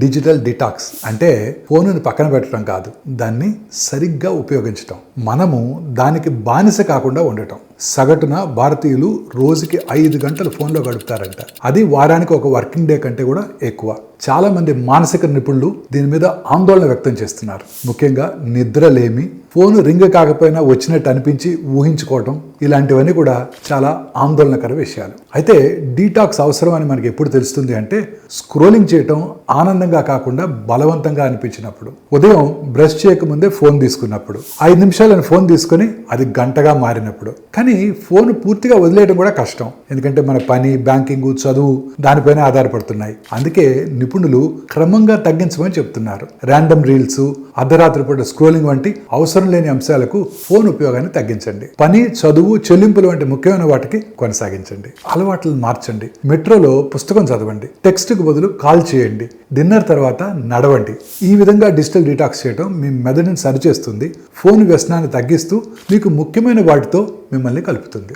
Digital detox అంటే ఫోనుని పక్కన పెట్టడం కాదు, దాన్ని సరిగ్గా ఉపయోగించటం. మనము దానికి బానిస కాకుండా ఉండటం. సగటున భారతీయులు రోజుకి 5 గంటలు ఫోన్లో గడుపుతారంట. అది వారానికి ఒక వర్కింగ్ డే కంటే కూడా ఎక్కువ. చాలా మంది మానసిక నిపుణులు దీని మీద ఆందోళన వ్యక్తం చేస్తున్నారు. ముఖ్యంగా నిద్రలేమి, ఫోన్ రింగ్ కాకపోయినా వచ్చినట్టు అనిపించి ఊహించుకోవటం, ఇలాంటివన్నీ కూడా చాలా ఆందోళనకర విషయాలు. అయితే డీటాక్స్ అవసరం అని మనకి ఎప్పుడు తెలుస్తుంది అంటే స్క్రోలింగ్ చేయటం ఆనందంగా కాకుండా బలవంతంగా అనిపించినప్పుడు. ఉదయం బ్రష్ చేయకముందే ఫోన్ తీసుకున్నప్పుడు, 5 నిమిషాలను ఫోన్ తీసుకొని అది గంటగా మారినప్పుడు. కానీ ఫోన్ పూర్తిగా వదిలేయడం కూడా కష్టం, ఎందుకంటే మన పని, బ్యాంకింగ్, చదువు దానిపైన ఆధారపడుతున్నాయి. అందుకే నిపుణులు క్రమంగా తగ్గించమని చెప్తున్నారు. ర్యాండమ్ రీల్స్, అర్ధరాత్రి పూట స్క్రోలింగ్ వంటి అవసరం లేని అంశాలకు ఫోన్ ఉపయోగాన్ని తగ్గించండి. పని, చదువు, చెల్లింపులు వంటి ముఖ్యమైన వాటికి కొనసాగించండి. అలవాట్లను మార్చండి. మెట్రోలో పుస్తకం చదవండి. టెక్స్ట్కు బదులు కాల్ చేయండి. డిన్నర్ తర్వాత నడవండి. ఈ విధంగా డిజిటల్ డీటాక్స్ చేయడం మీ మెదడుని సరిచేస్తుంది. ఫోన్ వ్యసనాన్ని తగ్గిస్తూ మీకు ముఖ్యమైన వాటితో మిమ్మల్ని కలుపుతుంది.